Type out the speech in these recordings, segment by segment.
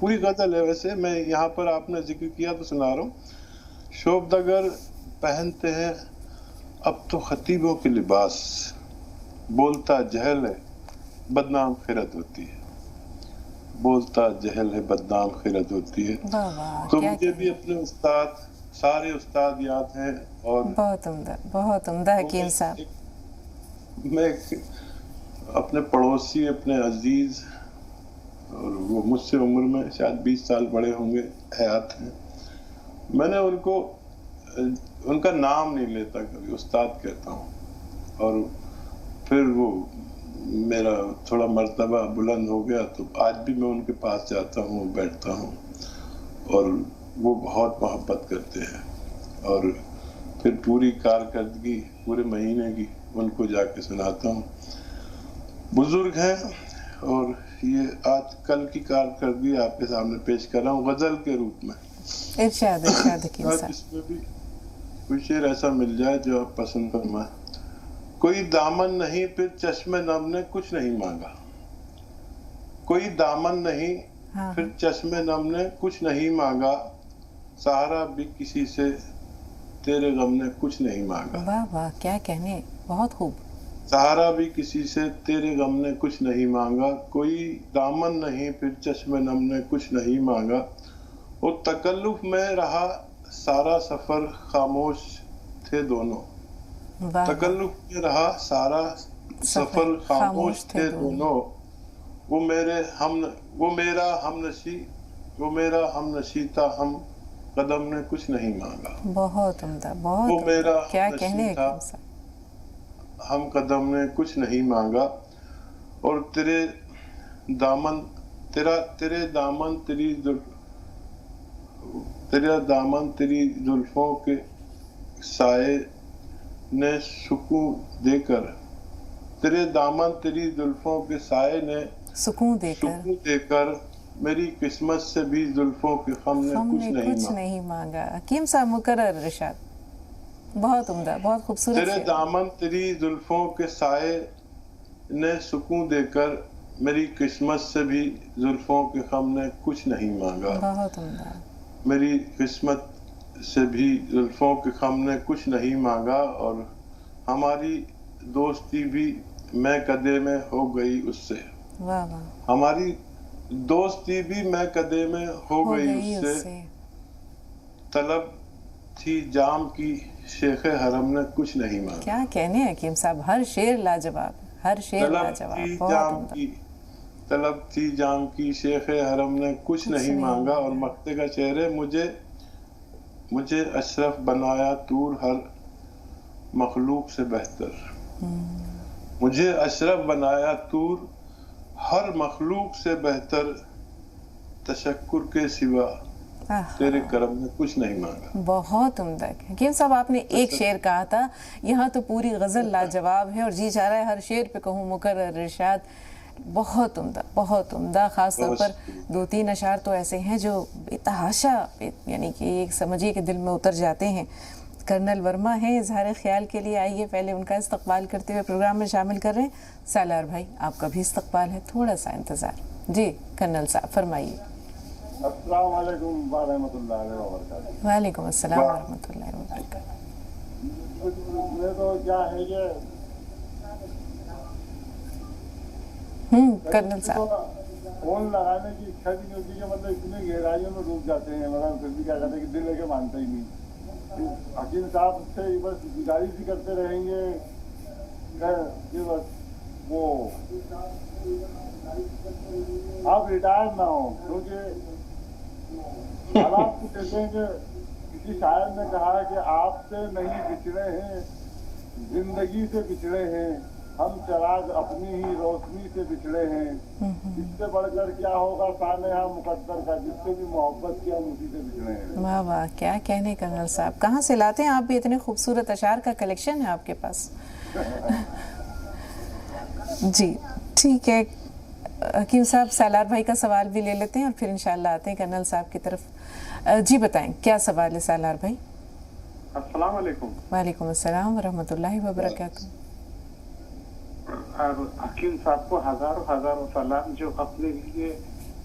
پوری غزل ہے. ویسے میں یہاں پر آپ نے ذکر کیا تو سنا رہا ہوں. شوبدگر پہنتے ہیں اب تو خطیبوں کے لباس، بولتا جہل ہے بدنام خیرت ہوتی ہے، بولتا جہل ہے بدنام خیرت ہوتی ہے. تو مجھے بھی اپنے استاد، سارے استاد یاد ہیں. اور بہت عمدہ حکیم صاحب. میں اپنے پڑوسی، اپنے عزیز، اور وہ مجھ سے عمر میں شاید 20 سال بڑے ہوں گے، حیات ہیں. میں نے ان کا نام نہیں لیتا، کبھی استاد کہتا ہوں. اور پھر وہ میرا تھوڑا مرتبہ بلند ہو گیا تو آج بھی میں ان کے پاس جاتا ہوں، بیٹھتا ہوں، اور وہ بہت محبت کرتے ہیں. اور پھر پوری کارکردگی پورے مہینے کی ان کو جا کے سناتا ہوں. بزرگ ہیں، اور یہ آج کل کی کارکردگی آپ کے سامنے پیش کر رہا ہوں غزل کے روپ میں. ارشاد حکیم صاحب. اس میں بھی کوئی شعر ایسا مل جائے جو آپ پسند فرمائیں. کوئی دامن نہیں پھر چشم نم نے کچھ نہیں مانگا، کوئی دامن نہیں پھر چشم نم نے کچھ نہیں مانگا، سہارا بھی کسی سے تیرے غم نے کچھ نہیں مانگا. واہ واہ، کیا کہنے، بہت خوب. سہارا بھی کسی سے تیرے غم نے کچھ نہیں مانگا، کوئی دامن نہیں پھر چشم نم نے کچھ نہیں مانگا. وہ تکلف میں رہا سارا سفر خاموش تھے دونوں، تکلف میں رہا سارا سفر خاموش تھے دونوں. وہ میرا ہم نشی تھا، ہم قدم نے کچھ نہیں مانگا. بہت عمدہ، وہ بہت میرا کیا ہم کہنے نشی تھا، ہم قدم نے کچھ نہیں مانگا. اور تیرے دامن تیری زلفوں کے سائے نے سکون دے کر، تیرے دامن تیری زلفوں کے سائے نے سکون دے کر میری قسمت سے بھی زلفوں کے غم نے کچھ نہیں مانگا. حکیم صاحب مکرر ارشاد. بہت عمدہ، بہت خوبصورت. تیرے دامن تیری زلفوں کے سائے نے سکون دے کر میری قسمت سے بھی زلفوں کے غم نے کچھ نہیں مانگا. بہت عمدہ. میری قسمت سے بھی زلفوں کے غم نے کچھ نہیں مانگا. اور ہماری دوستی بھی میں قدے میں ہو گئی اس سے. واہ واہ. ہماری دوستی بھی میں قدے میں ہو گئی اس سے. طلب تھی جام کی شیخ حرم نے کچھ نہیں مانگا. کیا کہنے حکیم صاحب، ہر شعر لاجواب، ہر شعر لاجواب. طلب تھی جام کی شیخ حرم نے کچھ نہیں مانگا. اور مقتے کا شعر ہے، مجھے اشرف بنایا طور ہر مخلوق سے بہتر. مجھے اشرف بنایا طور ہر مخلوق سے بہتر، تشکر کے سوا تیرے کرم نے کچھ نہیں مانگا. بہت عمدہ. حکیم صاحب آپ نے ایک شعر کہا تھا، یہاں تو پوری غزل لاجواب ہے، اور جی چاہ رہا ہے ہر شعر پہ کہوں مکرر ارشاد. بہت عمدہ، بہت عمدہ. خاص طور پر 2-3 اشعار تو ایسے ہیں جو بے تحاشا، یعنی کہ ایک سمجھیے کہ دل میں اتر جاتے ہیں. کرنل ورما ہیں اظہار خیال کے لیے. آئیے پہلے ان کا استقبال کرتے ہوئے پروگرام میں شامل کر رہے ہیں. سالار بھائی آپ کا بھی استقبال ہے، تھوڑا سا انتظار. جی کرنل صاحب فرمائیے. السلام علیکم ورحمۃ اللہ وبرکاتہ. وعلیکم السلام ورحمۃ اللہ وبرکاتہ. یہ تو کیا ہے کہ کرنل صاحب فون لگانے کی اچھا بھی نہیں ہوتی کہ مطلب اتنی گہرائیوں میں ڈوب جاتے ہیں، مگر پھر بھی کیا کہتے ہیں کہ دل لے کے مانتا ہی نہیں. حکیم صاحب سے بس گزارش ہی کرتے رہیں گے کہ بس وہ آپ ریٹائر نہ ہوں، کیونکہ حالات کو کہتے ہیں کہ کسی شاعر نے کہا کہ آپ سے نہیں بچھڑے ہیں، زندگی سے بچھڑے ہیں، ہم چراغ اپنی ہی روشنی سے بچھڑے ہیں. اس سے بڑھ کر کیا ہوگا سانحہ مقدر کا، جس سے بھی محبت کیا اسی سے بچھڑے ہیں. واہ واہ، کیا کہنے کرنل صاحب. کہاں سے لاتے ہیں آپ بھی اتنے خوبصورت اشعار کا کلیکشن ہے آپ کے پاس. جی ٹھیک ہے حکیم صاحب، سالار بھائی کا سوال بھی لے لیتے ہیں اور پھر انشاءاللہ آتے ہیں کرنل صاحب کی طرف. جی بتائیں کیا سوال ہے سالار بھائی. السلام علیکم. وعلیکم السلام ورحمۃ اللہ وبرکاتہ. حکیم صاحب کو ہزاروں سلام جو اپنے لیے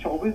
24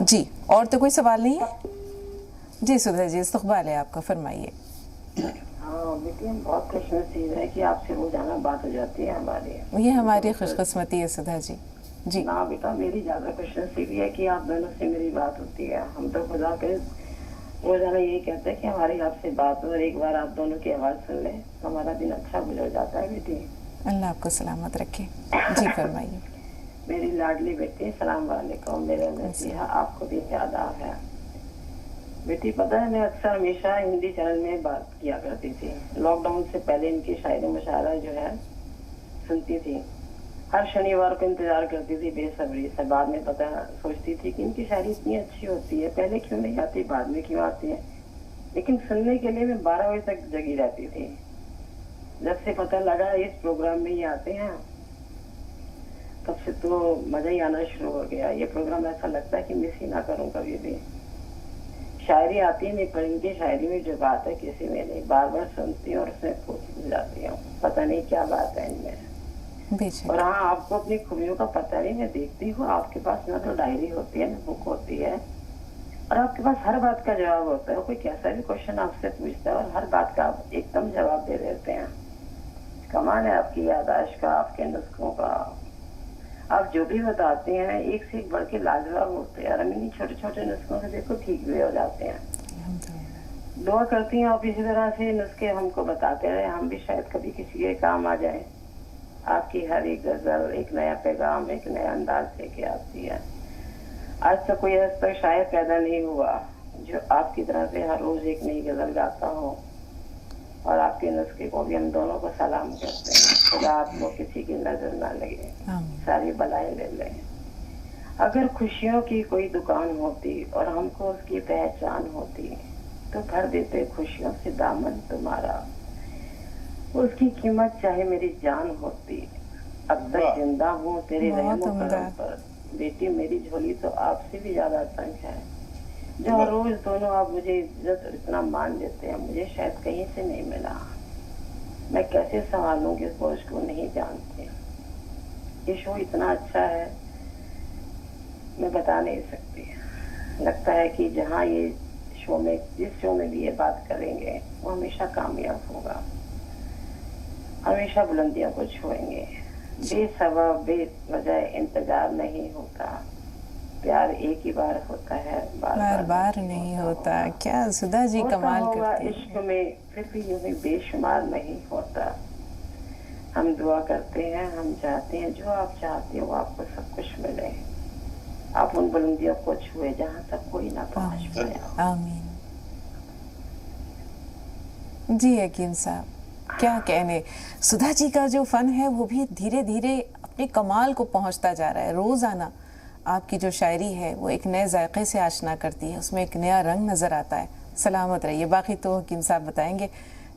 جی اور تو کوئی سوال نہیں ہے؟ جی سدھا جی استقبال ہے آپ کا، فرمائیے. ہاں بیٹی ہم بہت خوش نصیب ہے کہ آپ سے روزانہ بات ہو جاتی ہے ہماری. یہ ہماری خوش قسمتی ہے سدھا جی. جی نا بیٹا میری زیادہ خوش نصیبی ہے کہ آپ دونوں سے میری بات ہوتی ہے. ہم تو خدا کے روزانہ یہی کہتے ہیں کہ ہماری آپ سے بات ہو اور ایک بار آپ دونوں کی آواز سن لیں تو ہمارا دن اچھا گزر جاتا ہے. بیٹی اللہ آپ کو سلامت رکھے. جی فرمائیے. میری لاڈلی بیٹی السلام علیکم. میرے نصیحہ آپ کو بھی آداب ہے. بیٹی پتہ ہے میں اکثر ہمیشہ ہندی چینل میں بات کیا کرتی تھی. لاک ڈاؤن سے پہلے ان کی شاعری مشاعرہ جو ہے سنتی تھی. ہر شنیوار کو انتظار کرتی تھی بے صبری سے. بعد میں پتہ سوچتی تھی کہ ان کی شاعری اتنی اچھی ہوتی ہے پہلے کیوں نہیں آتی بعد میں کیوں آتی ہے. لیکن سننے کے لیے میں 12 بجے تک جگی رہتی تھی. جب سے پتہ لگا اس پروگرام میں یہ آتے ہیں تب سے تو مزہ ہی آنا شروع ہو گیا. یہ پروگرام ایسا لگتا ہے کہ مس ہی نہ کروں کبھی بھی. شاعری آتی ہے میں پڑھیں گی شاعری میں جو بات ہے کسی میں نہیں. بار بار سنتی ہوں اور اس میں پوچھ جاتی ہوں پتہ نہیں کیا بات ہے ان میں. اور ہاں آپ کو اپنی خوبیوں کا پتہ نہیں. میں دیکھتی ہوں آپ کے پاس نہ تو ڈائری ہوتی ہے نہ بک ہوتی ہے اور آپ کے پاس ہر بات کا جواب ہوتا ہے. کوئی کیسا بھی کوشچن آپ سے پوچھتا ہے اور ہر بات کا آپ ایک دم جواب دے دیتے ہیں. کمال ہے آپ کی یاداشت کا، آپ کے نسخوں کا. آپ جو بھی بتاتے ہیں ایک سے ایک بڑھ کے لاجواب ہوتے ہیں اور ہم انہیں چھوٹے چھوٹے نسخوں سے دیکھو ٹھیک بھی ہو جاتے ہیں. دعا کرتی ہیں آپ اسی طرح سے نسخے ہم کو بتاتے رہے، ہم بھی شاید کبھی کسی کے کام آ جائیں. آپ کی ہر ایک غزل ایک نیا پیغام ایک نیا انداز لے کے آتی ہے. آج تک کوئی ایسا تک شاعر پیدا نہیں ہوا جو آپ کی طرح سے ہر روز ایک نئی غزل گاتا ہو. اور آپ کے نسخے کو بھی ہم دونوں کو سلام کرتے ہیں. خدا آپ کو کسی کی نظر نہ لگے، ساری بلائیں لے لیں. اگر خوشیوں کی کوئی دکان ہوتی اور ہم کو اس کی پہچان ہوتی تو بھر دیتے خوشیوں سے دامن تمہارا. اس کی قیمت چاہے میری جان ہوتی. اب تک زندہ ہوں تیرے رحم و کرم پر. بیٹی میری جھولی تو آپ سے بھی زیادہ تنگ ہے. جو ہر روز دونوں آپ مجھے عزت اور اتنا مان دیتے ہیں مجھے شاید کہیں سے نہیں ملا. میں کیسے سنبھالوں گی اس بوجھ کو نہیں جانتے. یہ شو اتنا اچھا ہے میں بتا نہیں سکتی. لگتا ہے کہ جہاں یہ شو میں جس شو میں بھی یہ بات کریں گے وہ ہمیشہ کامیاب ہوگا، ہمیشہ بلندیوں کو چھوئیں گے. بے سبب بے وجہ انتظار نہیں ہوتا. پیار ایک ہی بار ہوتا ہے بار بار نہیں ہوتا. کیا سدھا جی کمال کرتی ہیں. عشق میں پھر بھی یوں ہی بے شمار نہیں ہوتا. ہم دعا کرتے ہیں ہم چاہتے ہیں جو آپ چاہتے ہو آپ کو سب کچھ ملے. آپ ان بلندیوں کو چھوئے جہاں تک کوئی نہ پہنچ پایا. آمین. جی حکیم صاحب کیا کہنے. سدھا جی کا جو فن ہے وہ بھی دھیرے دھیرے اپنے کمال کو پہنچتا جا رہا ہے. روزانہ آپ کی جو شاعری ہے وہ ایک نئے ذائقے سے آشنا کرتی ہے، اس میں ایک نیا رنگ نظر آتا ہے. سلامت رہیے. باقی تو حکیم صاحب بتائیں گے.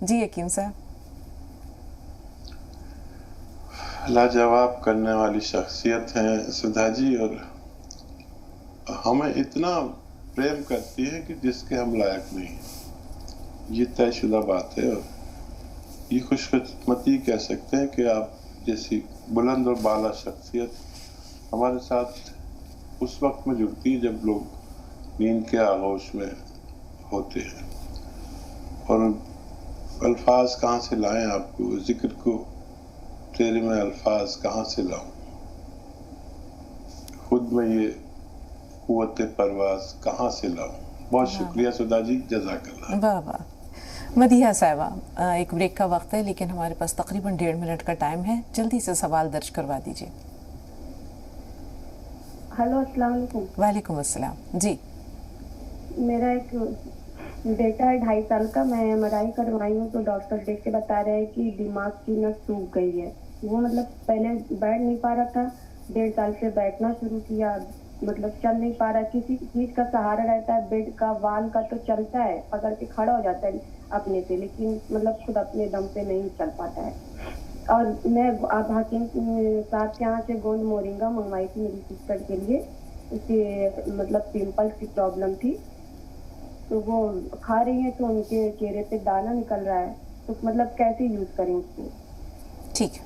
جی حکیم صاحب. لاجواب کرنے والی شخصیت ہیں سدھا جی اور ہمیں اتنا پریم کرتی ہے کہ جس کے ہم لائق نہیں. یہ طے شدہ بات ہے اور یہ خوش قسمتی کہہ سکتے ہیں کہ آپ جیسی بلند اور بالا شخصیت ہمارے ساتھ اس وقت میں جڑتی ہے جب لوگ نیند کے آغوش میں ہوتے ہیں. اور الفاظ کہاں سے لائیں آپ کو ذکر کو تیرے میں الفاظ کہاں سے لاؤں. خود میں یہ قوت پرواز کہاں سے لاؤں. بہت شکریہ سدھا جی. جزاک اللہ. واہ واہ. مدیحہ صاحبہ ایک بریک کا وقت ہے لیکن ہمارے پاس تقریباً 1.5 منٹ کا ٹائم ہے. جلدی سے سوال درج کروا دیجیے. ہلو السلام علیکم. وعلیکم السلام. جی میرا ایک بیٹا ہے 2.5 سال کا. میں ایم آر آئی کروائی ہوں تو ڈاکٹر دیکھ کے بتا رہے ہیں کہ دماغ کی نس سوکھ گئی ہے. وہ مطلب پہلے بیٹھ نہیں پا رہا تھا، 1.5 سال سے بیٹھنا شروع کیا. مطلب چل نہیں پا رہا. کسی چیز کا سہارا رہتا ہے، بیڈ کا وال کا تو چلتا ہے، پکڑ کے کھڑا ہو جاتا ہے اپنے سے، لیکن مطلب خود اپنے دم پہ نہیں چل پاتا ہے. اور میں اب حکیم صاحب کے یہاں سے گوند مورنگا منگوائی تھی میری سسٹر کے لیے. اس کے مطلب پمپلس کی پرابلم تھی تو وہ کھا رہی ہیں تو ان کے چہرے پہ دانا نکل رہا ہے. تو مطلب کیسے یوز کریں اس کو. ٹھیک ہے.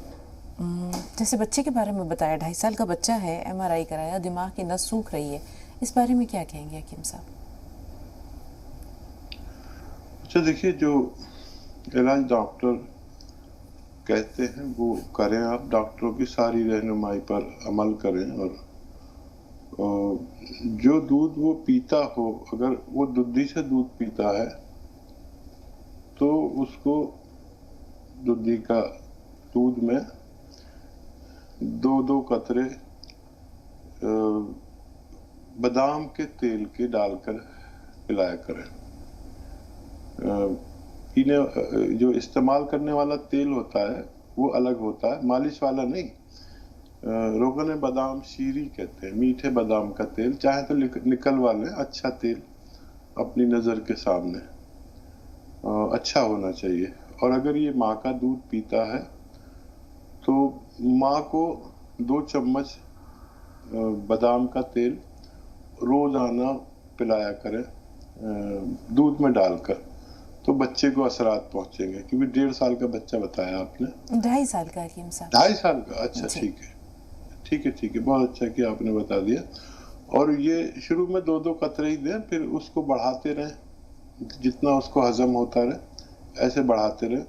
جیسے بچے کے بارے میں بتایا 2.5 سال کا بچہ ہے، ایم آر آئی کرایا، دماغ کی نس سوکھ رہی ہے. اس بارے میں کیا کہیں گے حکیم صاحب؟ اچھا دیکھیے، جو علاج ڈاکٹر کہتے ہیں وہ کریں، آپ ڈاکٹروں کی ساری رہنمائی پر عمل کریں، اور جو دودھ وہ پیتا ہو، اگر وہ دودھی سے دودھ پیتا ہے تو اس کو دودھی کا دودھ میں 2 قطرے بادام کے تیل کے ڈال کر پلایا کریں. پینے جو استعمال کرنے والا تیل ہوتا ہے وہ الگ ہوتا ہے، مالش والا نہیں. روغن بادام شیری کہتے ہیں، میٹھے بادام کا تیل، چاہے تو نکلوا لیں، اچھا تیل اپنی نظر کے سامنے، اچھا ہونا چاہیے. اور اگر یہ ماں کا دودھ پیتا ہے تو ماں کو 2 چمچ بادام کا تیل روزانہ پلایا کریں دودھ میں ڈال کر، تو بچے کو اثرات پہنچیں گے. کیونکہ 1.5 سال کا بچہ بتایا آپ نے. 2.5 سال کا حکیم صاحب. 2.5 سال کا، اچھا ٹھیک ہے، بہت اچھا کیا آپ نے بتا دیا. اور یہ شروع میں 2 قطرے ہی دیں، پھر اس کو بڑھاتے رہیں، جتنا اس کو ہضم ہوتا رہے ایسے بڑھاتے رہیں.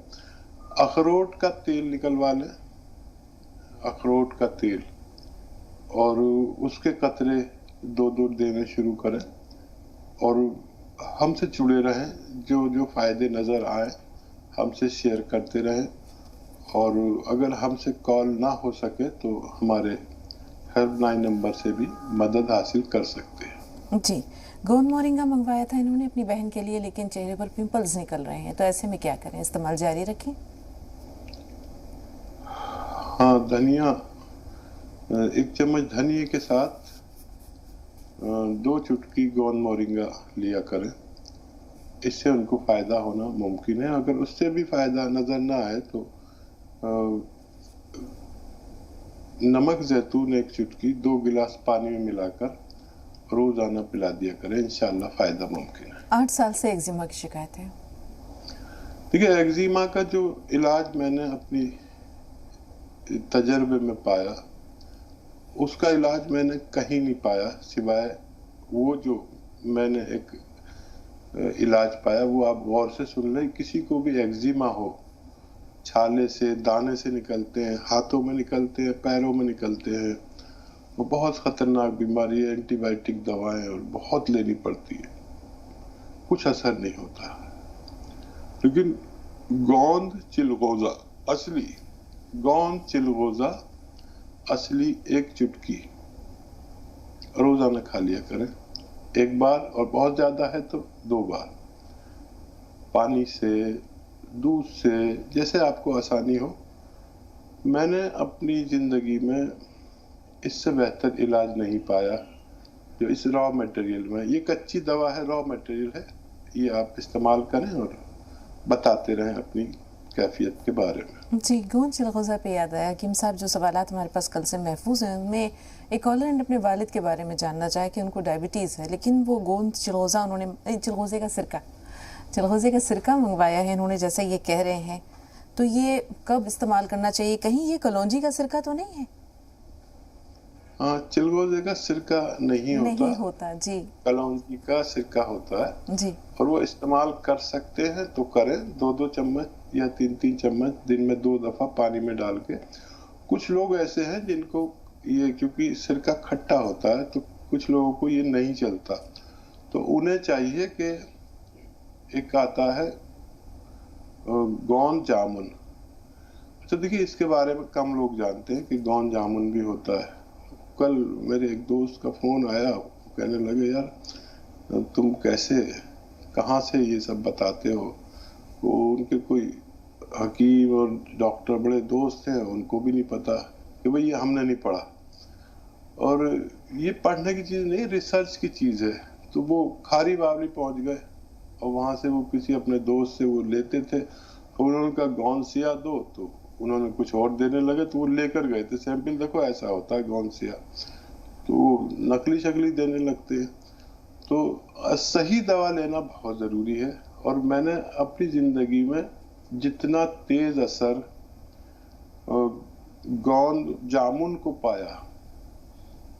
اخروٹ کا تیل نکلوا لیں، اخروٹ کا تیل، اور اس کے قطرے 2 دینے شروع کریں، اور ہم سے جڑے رہیں. جو فائدے نظر آئیں ہم سے شیئر کرتے رہیں، اور اگر ہم سے کال نہ ہو سکے تو ہمارے ہیلپ لائن نمبر سے بھی مدد حاصل کر سکتے ہیں. جی، گوند مورنگا منگوایا تھا انہوں نے اپنی بہن کے لیے، لیکن چہرے پر پمپلز نکل رہے ہیں، تو ایسے میں کیا کریں؟ استعمال جاری رکھیں؟ ہاں، دھنیا، 1 چمچ دھنیے کے ساتھ 2 چٹکی گوند مورنگا لیا کریں. اس سے ان کو فائدہ ہونا ممکن ہے. اگر اس سے بھی فائدہ نظر نہ آئے تو نمک زیتون 1 چٹکی 2 گلاس پانی میں ملا کر روزانہ پلا دیا کریں، انشاءاللہ فائدہ ممکن ہے. 8 سال سے ایگزیما کی شکایت ہے. دیکھیے، ایگزیما کا جو علاج میں نے اپنی تجربے میں پایا، اس کا علاج میں نے کہیں نہیں پایا سوائے وہ جو میں نے ایک علاج پایا. وہ آپ غور سے سن لیں. کسی کو بھی ایگزیما ہو، چھالے سے دانے سے نکلتے ہیں، ہاتھوں میں نکلتے ہیں، پیروں میں نکلتے ہیں، وہ بہت خطرناک بیماری ہے. اینٹی بائیوٹک دوائیں اور بہت لینی پڑتی ہے، کچھ اثر نہیں ہوتا. لیکن گوند چلغوزہ اصلی 1 چٹکی روزانہ کھا لیا کریں، 1 بار، اور بہت زیادہ ہے تو 2 بار، پانی سے، دودھ سے، جیسے آپ کو آسانی ہو. میں نے اپنی زندگی میں اس سے بہتر علاج نہیں پایا جو اس را میٹیریل میں. یہ کچی دوا ہے، را میٹیریل ہے، یہ آپ استعمال کریں اور بتاتے رہیں اپنی کیفیت کے بارے میں. جی، گوند چلغوزہ پہ یاد آیا حکیم صاحب، جو سوالات ہمارے پاس کل سے محفوظ ہیں ان میں ایک کالر نے اپنے والد کے بارے میں جاننا چاہا کہ ان کو ڈائبٹیز ہے، لیکن وہ گوند چلغوزہ انہوں نے چلغوزے کا سرکہ منگوایا ہے انہوں نے، جیسا یہ کہہ رہے ہیں. تو یہ کب استعمال کرنا چاہیے؟ کہیں یہ کلونجی کا سرکہ تو نہیں ہے؟ ہاں، چلغوزے کا سرکہ نہیں ہوتا جی، کلونجی کا سرکہ ہوتا ہے جی. اور وہ استعمال کر سکتے ہیں تو کریں. 2 چمچ یا 3 چمچ دن میں 2 دفعہ پانی میں ڈال کے. کچھ لوگ ایسے ہیں جن کو یہ، کیونکہ سرکہ کھٹا ہوتا ہے تو کچھ لوگوں کو یہ نہیں چلتا، تو انہیں چاہیے کہ ایک آتا ہے گوند جامن. اچھا دیکھیے، اس کے بارے میں کم لوگ جانتے ہیں کہ گوند جامن بھی ہوتا ہے. کل میرے ایک دوست کا فون آیا، وہ کہنے لگے یار تم کہاں سے یہ سب بتاتے ہو. وہ ان کے کوئی حکیم اور ڈاکٹر بڑے دوست ہیں، ان کو بھی نہیں پتا کہ بھئی یہ ہم نے نہیں پڑھا. اور یہ پڑھنے کی چیز نہیں، ریسرچ کی چیز ہے. تو وہ کھاری باولی پہنچ گئے اور وہاں سے وہ کسی اپنے دوست سے وہ لیتے تھے، اور انہوں نے کہا گوند سیاہ دو، تو انہوں نے کچھ اور دینے لگے، تو وہ لے کر گئے تھے سیمپل، دیکھو ایسا ہوتا ہے گوند سیاہ، تو وہ نقلی شکلی دینے لگتے ہیں. تو صحیح دوا لینا بہت ضروری ہے. اور میں نے اپنی زندگی میں جتنا تیز اثر گوند جامن کو پایا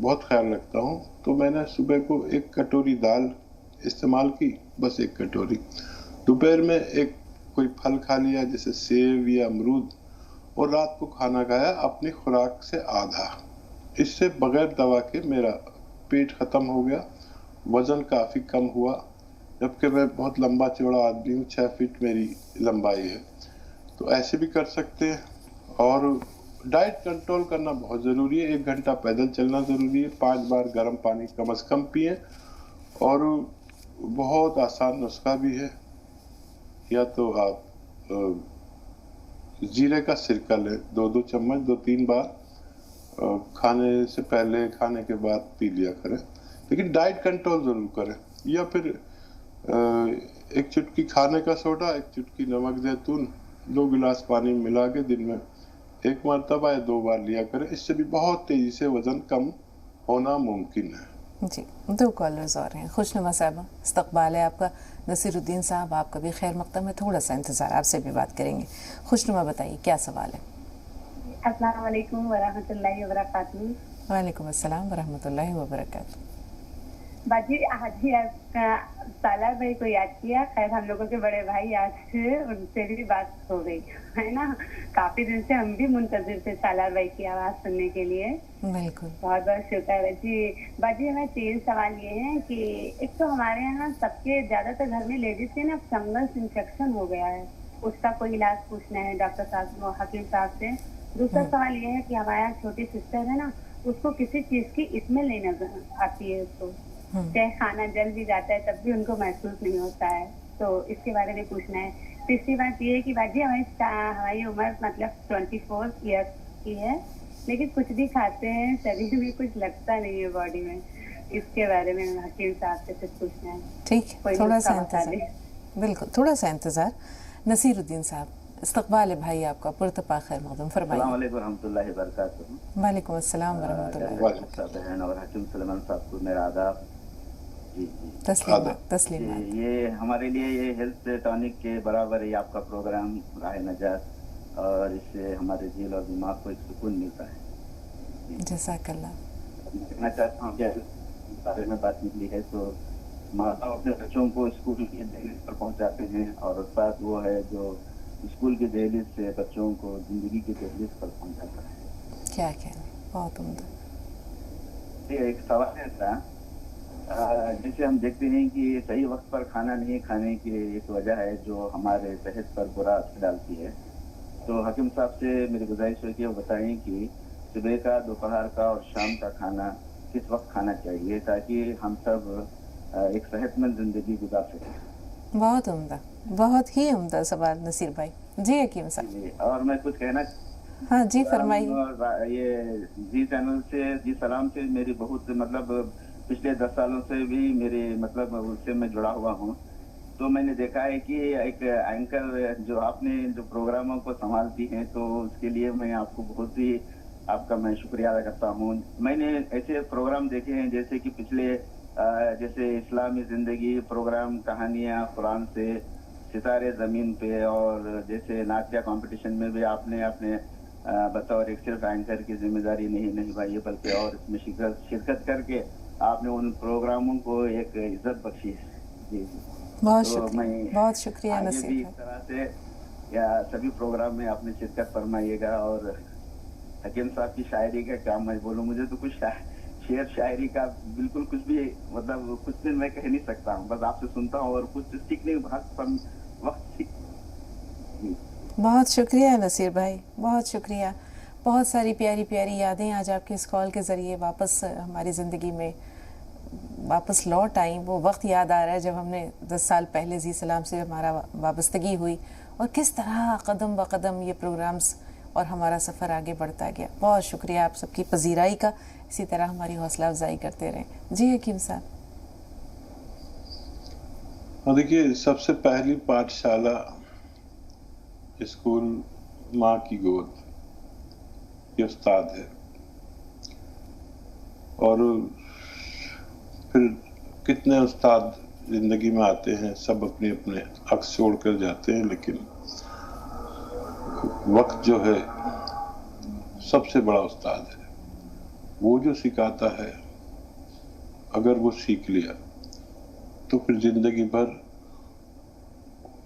بہت خیال رکھتا ہوں، تو میں نے صبح کو 1 کٹوری دال استعمال کی، بس 1 کٹوری. دوپہر میں کوئی پھل کھا لیا جیسے سیب یا امرود، اور رات کو کھانا کھایا اپنی خوراک سے آدھا. اس سے بغیر دوا کے میرا پیٹ ختم ہو گیا، وزن کافی کم ہوا، جبکہ میں بہت لمبا چوڑا آدمی ہوں، 6 فٹ میری لمبائی ہے. تو ایسے بھی کر سکتے ہیں. اور ڈائٹ کنٹرول کرنا بہت ضروری ہے. 1 گھنٹہ پیدل چلنا ضروری ہے. 5 بار گرم پانی کم از کم پئیں. اور بہت آسان نسخہ بھی ہے، یا تو آپ زیرے کا سرکہ لیں، 2 چمچ 2-3 بار کھانے سے پہلے کھانے کے بعد پی لیا کریں، لیکن ڈائٹ کنٹرول ضرور کریں. یا پھر 1 چٹکی کھانے کا سوڈا، 1 چٹکی نمک زیتون، 2 گلاس پانی ملا کے دن میں 1 مرتبہ یا 2 بار لیا کریں. اس سے بھی بہت تیزی سے وزن کم ہونا ممکن ہے. جی 2 کالرز اور ہیں. خوشنما صاحبہ، استقبال ہے آپ کا. نصیر الدین صاحب، آپ کا بھی خیر مقدم ہے، تھوڑا سا انتظار، آپ سے بھی بات کریں گے. خوشنما بتائیے کیا سوال ہے؟ السلام علیکم ورحمۃ اللہ وبرکاتہ. وعلیکم السلام ورحمۃ اللہ وبرکاتہ. باجی آج ہی آپ کا سالار بھائی کو یاد کیا. خیر ہم لوگوں کے بڑے بھائی آج تھے، ان سے بھی بات ہو گئی ہے نا. کافی دن سے ہم بھی منتظر تھے سالار بھائی کی آواز سننے کے لیے. بالکل، بہت بہت شکر ہے جی. باجی ہمیں 3 سوال یہ ہیں کہ ایک تو ہمارے یہاں سب کے زیادہ تر گھر میں لیڈیز کے نا فنگس انفیکشن ہو گیا ہے، اس کا کوئی علاج پوچھنا ہے ڈاکٹر صاحب حکیم صاحب سے. دوسرا سوال یہ ہے کہ ہمارے یہاں چھوٹی سسٹر ہے نا، اس کو کسی چیز کی اسمیل نہیں نظر آتی ہے. اس کو چاہے کھانا جل بھی جاتا ہے تب بھی ان کو محسوس نہیں ہوتا ہے. تو اس کے بارے میں پوچھنا ہے. تیسری بات یہ ہے کہ باجی ہماری عمر مطلب 24 ایئرس کی ہے، لیکن کچھ بھی کھاتے ہیں شریر میں کچھ لگتا نہیں ہے باڈی میں. اس کے بارے میں حکیم صاحب سے کچھ پوچھنا ہے. ٹھیک ہے، تھوڑا سا انتظار. بالکل، تھوڑا سا انتظار. نصیر الدین صاحب، استقبال ہے بھائی آپ کا، پرتپا خیر مقدم، فرمائیے. السلام علیکم ورحمۃ اللہ وبرکاتہ. وعلیکم السلام ورحمۃ اللہ. بہن اور حکیم سلیمان صاحب کو میرا آداب. جی تسلیمات. یہ ہمارے لیے یہ ہیلتھ ٹانک کے برابر ہے آپ کا پروگرام راہ نجات، اور اس سے ہمارے دل اور دماغ کو ایک سکون ملتا ہے. جزاک اللہ. کہنا چاہتا ہوں کہ اس بارے میں بات نکلی ہے تو ماں باپ اپنے بچوں کو اسکول کی دہلیز پر پہنچاتے ہیں، اور استاد وہ ہے جو اسکول کی دہلیز سے بچوں کو زندگی کی دہلیز پر پہنچاتا ہے. کیا کہنا، بہت عمدہ. ایک سوال ہے تھا، جسے ہم دیکھتے ہیں کہ صحیح وقت پر کھانا نہیں کھانے کی ایک وجہ ہے جو ہمارے صحت پر برا اثر ڈالتی ہے. تو حکیم صاحب سے میری گزارش ہے کہ وہ بتائیں کہ صبح کا، دوپہر کا اور شام کا کھانا کس وقت کھانا چاہیے تاکہ ہم سب ایک صحت مند زندگی گزار سکیں. بہت عمدہ، بہت ہی عمدہ سوال نصیر بھائی. جی حکیم صاحب. اور میں کچھ کہنا، ہاں جی فرمائیے. یہ جی چینل سے، جی سلام سے میری بہت مطلب پچھلے 10 سالوں سے بھی میرے مطلب اس سے میں جڑا ہوا ہوں. تو میں نے دیکھا ہے کہ ایک اینکر جو آپ نے جو پروگراموں کو سنبھالتی ہیں، تو اس کے لیے میں آپ کو بہت ہی آپ کا میں شکریہ ادا کرتا ہوں. میں نے ایسے پروگرام دیکھے ہیں جیسے کہ پچھلے جیسے اسلامی زندگی پروگرام، کہانیاں قرآن سے، ستارے زمین پہ، اور جیسے نعتیہ کمپٹیشن میں بھی آپ نے اپنے بطور ایک صرف اینکر کی ذمہ داری نہیں نبھائی ہے، بلکہ اور اس میں شرکت کر کے آپ نے ان پروگراموں کو ایک عزت بخشی ہے. جی بہت شکریہ، بہت شکریہ نصیر. اس طرح سے یا سبھی پروگرام میں آپ نے شرکت فرمائیے گا. اور حکیم صاحب کی شاعری کا کیا میں بولوں، مجھے تو کچھ شعر شاعری کا بالکل کچھ بھی مطلب کچھ بھی میں کہہ نہیں سکتا ہوں، بس آپ سے سنتا ہوں اور کچھ سیکھنے وقت. بہت شکریہ نصیر بھائی، بہت شکریہ. بہت ساری پیاری پیاری یادیں آج آپ کے اس کال کے ذریعے واپس ہماری زندگی میں واپس لوٹ آئیں. وہ وقت یاد آ رہا ہے جب ہم نے 10 سال پہلے زی سلام سے ہمارا وابستگی ہوئی، اور کس طرح قدم بہ قدم یہ پروگرامز اور ہمارا سفر آگے بڑھتا گیا. بہت شکریہ آپ سب کی پذیرائی کا. اسی طرح ہماری حوصلہ افزائی کرتے رہیں. جی حکیم صاحب. دیکھیے، سب سے پہلی پاٹھشالہ اسکول ماں کی گود، یہ استاد ہے. اور پھر کتنے استاد زندگی میں آتے ہیں، سب اپنے اپنے عکس چھوڑ کر جاتے ہیں، لیکن وقت جو ہے سب سے بڑا استاد ہے. وہ جو سکھاتا ہے اگر وہ سیکھ لیا تو پھر زندگی بھر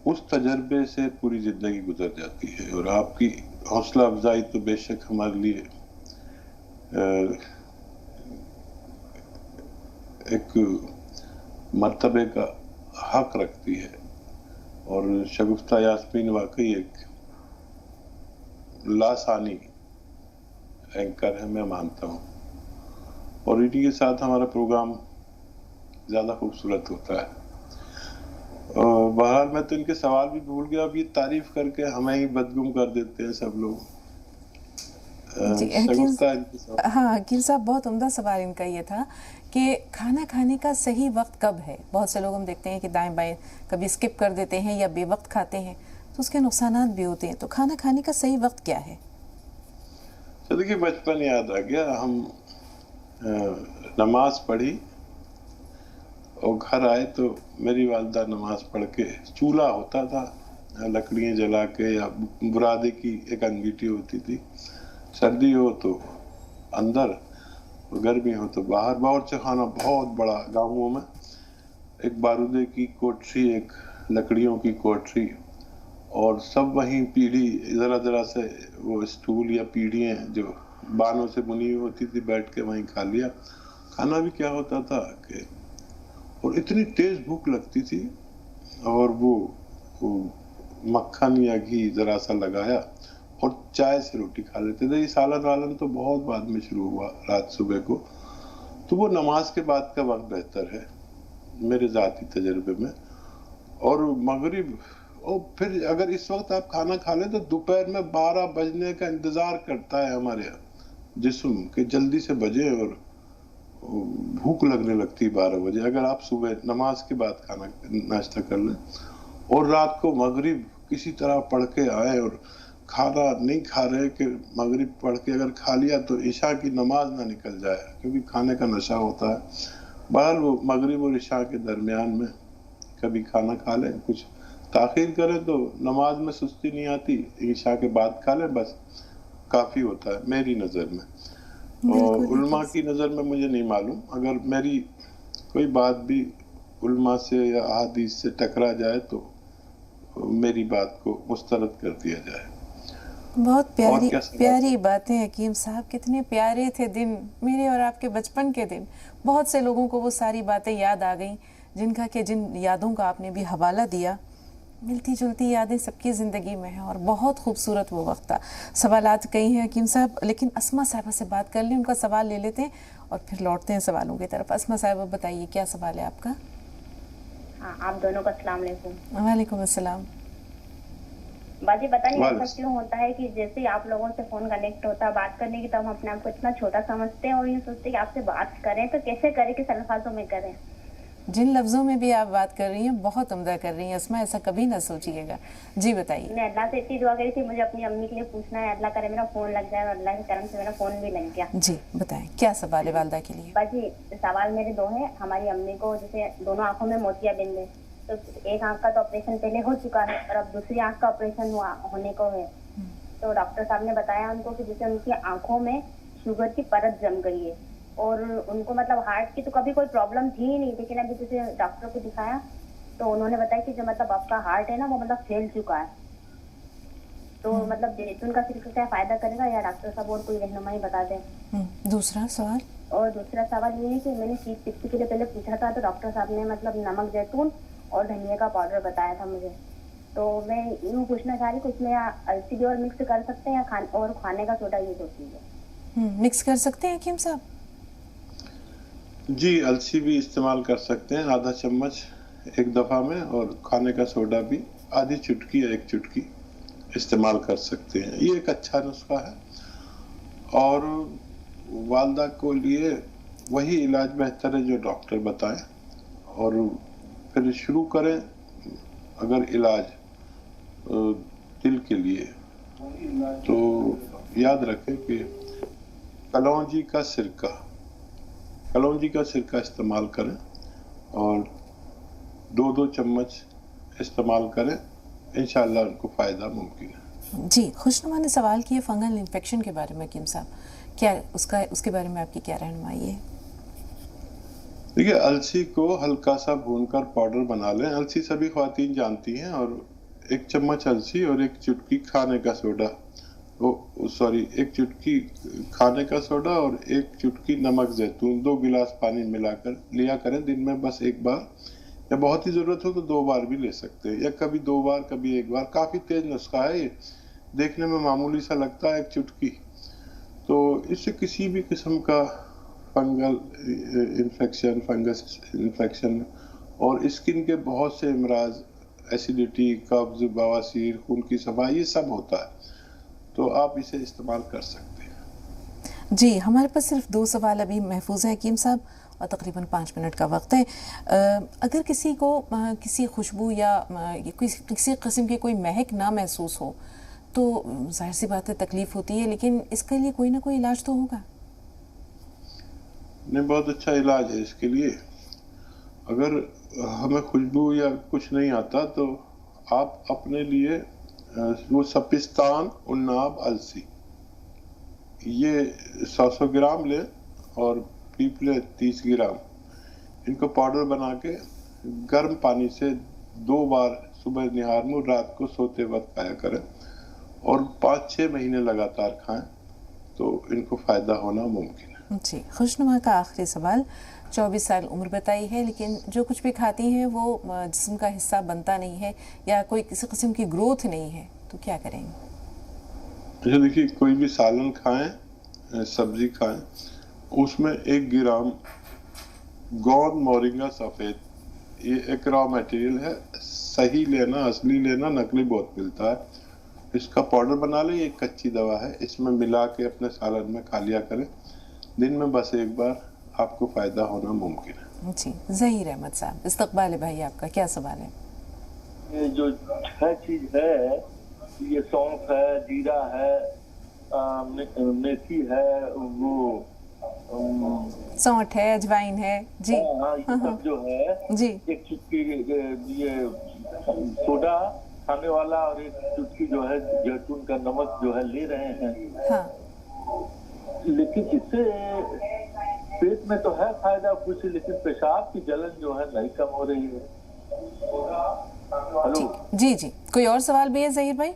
اس تجربے سے پوری زندگی گزر جاتی ہے. اور آپ کی حوصلہ افزائی تو بے شک ہمارے لیے ایک مرتبے کا حق رکھتی ہے. اور شگفتہ یاسمین واقعی ایک لاسانی اینکر ہے، میں مانتا ہوں، اور انہی کے ساتھ ہمارا پروگرام زیادہ خوبصورت ہوتا ہے. بہرحال میں تو ان کے سوال بھی بھول گیا، اب یہ تعریف کر کے ہمیں ہی بدگم کر دیتے ہیں سب لوگ. ہاں حکیم صاحب، بہت عمدہ سوال ان کا یہ تھا کہ کھانا کھانے کا صحیح وقت کب ہے. بہت سے لوگ ہم دیکھتے ہیں کہ دائیں بائیں کبھی اسکپ کر دیتے ہیں یا بے وقت کھاتے ہیں، تو اس کے نقصانات بھی ہوتے ہیں. تو کھانا کھانے کا صحیح وقت کیا ہے؟ دیکھیے بچپن یاد آ گیا، ہم نماز پڑھی اور گھر آئے تو میری والدہ نماز پڑھ کے، چولہا ہوتا تھا لکڑیاں جلا کے، یا برادے کی ایک انگیٹھی ہوتی تھی، سردی ہو تو اندر، گرمی ہو تو باہر. باورچی خانہ بہت بڑا، گاؤں میں ایک بارودے کی کوٹری، ایک لکڑیوں کی کوٹری، اور سب وہیں پیڑھی، ذرا ذرا سے وہ اسٹول یا پیڑھیاں جو بانوں سے بنی ہوئی ہوتی تھی، بیٹھ کے وہیں کھا لیا. کھانا بھی کیا ہوتا تھا کہ، اور اتنی تیز بھوک لگتی تھی، اور وہ مکھن یا گھی ذرا سا لگایا اور چائے سے روٹی کھا لیتے تھے. یہ سالن والن تو بہت بعد میں شروع ہوا رات صبح کو. تو وہ نماز کے بعد کا وقت بہتر ہے میرے ذاتی تجربے میں. اور مغرب، اور پھر اگر اس وقت آپ کھانا کھا لیں تو دوپہر میں 12 بجنے کا انتظار کرتا ہے ہمارے جسم کہ جلدی سے بجے، اور بھوک لگنے لگتی 12 بجے اگر آپ صبح نماز کے بعد کھانا ناشتہ کر لیں. اور رات کو مغرب کسی طرح پڑھ کے آئے، اور کھانا نہیں کھا رہے کہ مغرب پڑھ کے اگر کھا لیا تو عشاء کی نماز نہ نکل جائے، کیونکہ کھانے کا نشہ ہوتا ہے. بہرحال وہ مغرب اور عشاء کے درمیان میں کبھی کھانا کھا لیں، کچھ تاخیر کریں تو نماز میں سستی نہیں آتی، عشاء کے بعد کھا لیں، بس کافی ہوتا ہے میری نظر میں. اور علماء کی نظر میں مجھے نہیں معلوم، اگر میری کوئی بات بھی علماء سے یا احادیث سے ٹکرا جائے تو میری بات کو مسترد کر دیا جائے. بہت پیاری باتیں حکیم صاحب، کتنے پیارے تھے دن میرے اور آپ کے بچپن کے دن. بہت سے لوگوں کو وہ ساری باتیں یاد آ گئیں جن یادوں کا آپ نے بھی حوالہ دیا. ملتی جلتی یادیں سب کی زندگی میں ہیں، اور بہت خوبصورت وہ وقت تھا. سوالات کئی ہیں حکیم صاحب، لیکن اسما صاحبہ سے بات کر لیں، ان کا سوال لے لیتے ہیں اور پھر لوٹتے ہیں سوالوں کی طرف. اسما صاحبہ بتائیے کیا سوال ہے آپ کا؟ ہاں، آپ دونوں کو السلام علیکم. وعلیکم السلام. باجی پتہ نہیں ایسا کیوں ہوتا ہے کہ جیسے آپ لوگوں سے فون کنیکٹ ہوتا ہے بات کرنے کی، تو ہم اپنے آپ کو اتنا چھوٹا سمجھتے ہیں اور یہ سوچتے ہیں کہ آپ سے بات کریں تو کیسے کریں، کس الفاظوں میں کریں. جن لفظوں میں بھی آپ بات کر رہی ہیں بہت عمدہ کر رہی ہیں اسما، ایسا کبھی نہ سوچیے گا. جی بتائیے. میں اللہ سے اتنی دعا کری تھی، مجھے اپنی امی کے لیے پوچھنا ہے، اللہ کرے میرا فون لگ جائے، اور اللہ کے کرم سے میرا فون بھی لگ گیا. جی بتائیں کیا سوال ہے والدہ کے لیے؟ باجی سوال میرے دو ہیں. ہماری امی کو جیسے دونوں آنکھوں میں موتیا بند ہے، تو ایک آنکھ کا تو آپریشن پہلے ہو چکا ہے اور اب دوسری آنکھ کا آپریشن ہونے کو ہے. تو ڈاکٹر صاحب نے بتایا ان کو کہ جیسے ان کی آنکھوں میں شوگر کی پرت جم گئی ہے، اور ان کو مطلب ہارٹ کی تو کبھی کوئی پرابلم تھی ہی نہیں، لیکن ابھی جیسے ڈاکٹر کو دکھایا تو انہوں نے بتایا کہ جو مطلب آپ کا ہارٹ ہے نا وہ مطلب پھیل چکا ہے. تو مطلب زیتون کا سرکہ کیا فائدہ کرے گا، یا ڈاکٹر صاحب اور کوئی رہنمائی بتا دیں. دوسرا سوال. اور دوسرا سوال یہ ہے کہ میں نے سیٹ پکسی کے لیے پہلے پوچھا تھا، تو ڈاکٹر صاحب نے مطلب نمک زیتون اور دھنیا کا پاؤڈر بتایا تھا مجھے. تو میں یوں پوچھنا چاہ رہی کہ اس میں السی بھی اور مکس کر سکتے ہیں یا اور کھانے کا سوڈا یوز ہوتی ہے؟ مکس کر سکتے ہیں حکیم صاحب؟ جی السی بھی استعمال کر سکتے ہیں، آدھا چمچ ایک دفعہ میں، اور کھانے کا سوڈا بھی آدھی چٹکی یا ایک چٹکی استعمال کر سکتے ہیں. یہ ایک اچھا نسخہ ہے، اور والدہ کو لیے وہی علاج بہتر ہے جو ڈاکٹر بتائیں. اور پھر شروع کریں اگر علاج دل کے لیے، تو یاد رکھیں کہ کلونجی کا سرکہ استعمال کریں، اور 2 چمچ استعمال کریں، انشاءاللہ ان کو فائدہ ممکن ہے. جی خوشنما نے سوال کیا فنگل انفیکشن کے بارے میں حکیم صاحب، کیا اس کے بارے میں آپ کی کیا رہنمائی ہے؟ دیکھیے السی کو ہلکا سا بھون کر پاؤڈر بنا لیں، السی سبھی خواتین جانتی ہیں، اور 1 چمچ السی اور 1 چٹکی کھانے کا سوڈا، ایک چٹکی کھانے کا سوڈا اور 1 چٹکی نمک زیتون، 2 گلاس پانی ملا کر لیا کریں دن میں بس 1 بار، یا بہت ہی ضرورت ہو تو 2 بار بھی لے سکتے ہیں، یا کبھی 2 بار کبھی 1 بار۔ کافی تیز نسخہ ہے یہ، دیکھنے میں معمولی سا لگتا ہے 1 چٹکی، تو اس سے کسی بھی قسم کا فنگل انفیکشن، فنگس انفیکشن اور اسکن کے بہت سے امراض، ایسیڈیٹی، قبض، بواسیر، خون کی صفائی، یہ سب ہوتا ہے، تو آپ اسے استعمال کر سکتے ہیں۔ جی ہمارے پاس صرف 2 سوال ابھی محفوظ ہیں حکیم صاحب، اور تقریباً 5 منٹ کا وقت ہے۔ اگر کسی کو کسی خوشبو یا کسی قسم کی کوئی مہک نہ محسوس ہو تو ظاہر سی بات ہے تکلیف ہوتی ہے، لیکن اس کے لیے کوئی نہ کوئی علاج تو ہوگا؟ نہیں، بہت اچھا علاج ہے اس کے لیے۔ اگر ہمیں خوشبو یا کچھ نہیں آتا تو آپ اپنے لیے وہ سپستان عناب السی، یہ 100 گرام لیں اور پیپلے 30 گرام، ان کو پاؤڈر بنا کے گرم پانی سے 2 بار صبح نہار میں، رات کو سوتے وقت کھایا کریں، اور 5-6 مہینے لگاتار کھائیں تو ان کو فائدہ ہونا ممکن ہے۔ جی خوشنما کا آخری سوال، 24 سال عمر بتائی ہے، لیکن جو کچھ بھی کھاتی ہیں وہ جسم کا حصہ بنتا نہیں ہے، یا کوئی کسی قسم کی گروتھ نہیں ہے، تو کیا کریں گے؟ اچھا دیکھیے، کوئی بھی سالن کھائیں، سبزی کھائیں، اس میں 1 گرام گوند مورنگا سفید، یہ ایک را میٹیریل ہے، صحیح لینا، اصلی لینا، نقلی بہت ملتا ہے، اس کا پاؤڈر بنا لیں، یہ ایک کچی دوا ہے، اس میں ملا کے اپنے سالن میں کھا لیا کریں دن میں بس 1 بار، آپ کو فائدہ ہونا ممکن ہے۔ جی ظہیر احمد صاحب، استقبال بھائی آپ کا کیا سوال ہے؟ یہ جو 6 چیز ہے، یہ سونف ہے، جیرا ہے، میتھی ہے، وہ سونٹ ہے، اجوائن ہے، جی یہ سب جو ہے، جی 1 چٹکی یہ سوڈا کھانے والا اور 1 چٹکی جو ہے زیتون کا نمک جو ہے لے رہے ہیں، ہاں، لیکن اس سے پیٹ میں تو ہے فائدہ کچھ، لیکن پیشاب کی جلن جو ہے نہیں کم ہو رہی ہے۔ ہلو جی جی کوئی اور سوال بھی ہے ظہیر بھائی؟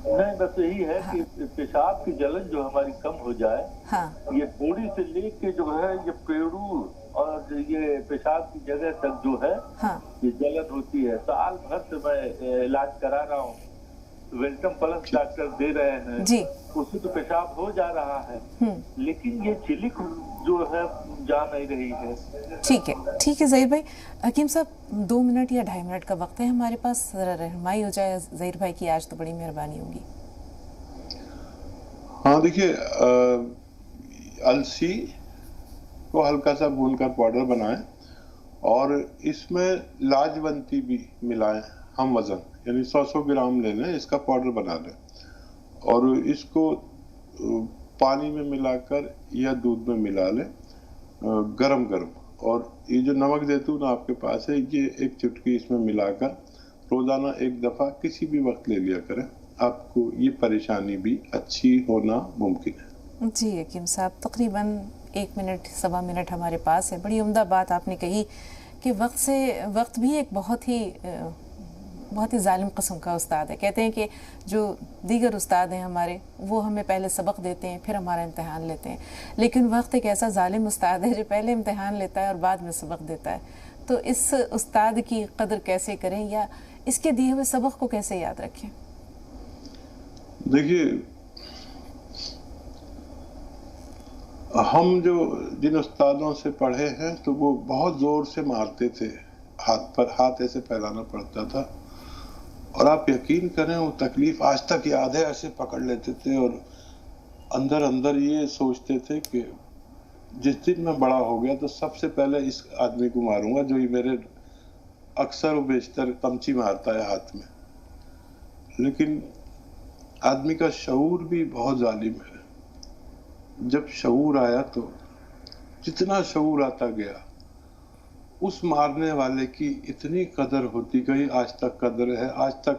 نہیں، بس یہی ہے کہ پیشاب کی جلن جو ہماری کم ہو جائے، ہاں، یہ بوڑی سے لے کے جو ہے یہ پیڑو اور یہ پیشاب کی جگہ تک جو ہے ہاں، یہ جلن ہوتی ہے۔ سال بھر سے میں علاج کرا رہا ہوں، ویلٹم پلس ڈاکٹر دے رہے ہیں، جی اس سے تو پیشاب ہو جا رہا ہے، لیکن یہ چلک جو ہے جا نہیں رہی ہے۔ ٹھیک ہے ظہیر بھائی۔ حکیم صاحب 2 منٹ یا 2.5 منٹ کا وقت ہے ہمارے پاس، ذرا رہنمائی ہو جائے ظہیر بھائی کی، آج تو بڑی مہربانی ہوگی۔ ہاں دیکھیے، السی کو ہلکا سا بھون کر پاؤڈر بنائیں، اور اس میں لاجونتی بھی ملائیں، ہم وزن، یعنی 100 گرام لے لیں، اس کا پاؤڈر بنا لیں، اور اس کو پانی میں ملا کر یا دودھ میں ملا لیں گرم، اور یہ جو نمک زیتون آپ کے پاس ہے، یہ 1 چٹکی اس میں ملا کر روزانہ 1 دفعہ کسی بھی وقت لے لیا کریں، آپ کو یہ پریشانی بھی اچھی ہونا ممکن ہے۔ جی حکیم صاحب، تقریباً 1 منٹ 1.25 منٹ ہمارے پاس ہے۔ بڑی عمدہ بات آپ نے کہی کہ وقت بھی ایک بہت ہی ظالم قسم کا استاد ہے۔ کہتے ہیں کہ جو دیگر استاد ہیں ہمارے، وہ ہمیں پہلے سبق دیتے ہیں، پھر ہمارا امتحان لیتے ہیں، لیکن وقت ایک ایسا ظالم استاد ہے جو پہلے امتحان لیتا ہے اور بعد میں سبق دیتا ہے۔ تو اس استاد کی قدر کیسے کریں، یا اس کے دیے ہوئے سبق کو کیسے یاد رکھیں؟ دیکھیے، ہم جن استادوں سے پڑھے ہیں تو وہ بہت زور سے مارتے تھے، ہاتھ ایسے پھیلانا پڑتا تھا، اور آپ یقین کریں وہ تکلیف آج تک یاد ہے، ایسے پکڑ لیتے تھے اور اندر یہ سوچتے تھے کہ جس دن میں بڑا ہو گیا تو سب سے پہلے اس آدمی کو ماروں گا جو یہ میرے اکثر و بیشتر کمچی مارتا ہے ہاتھ میں۔ لیکن آدمی کا شعور بھی بہت ظالم ہے، جب شعور آیا تو جتنا شعور آتا گیا اس مارنے والے کی اتنی قدر ہوتی گئی، آج تک قدر ہے، آج تک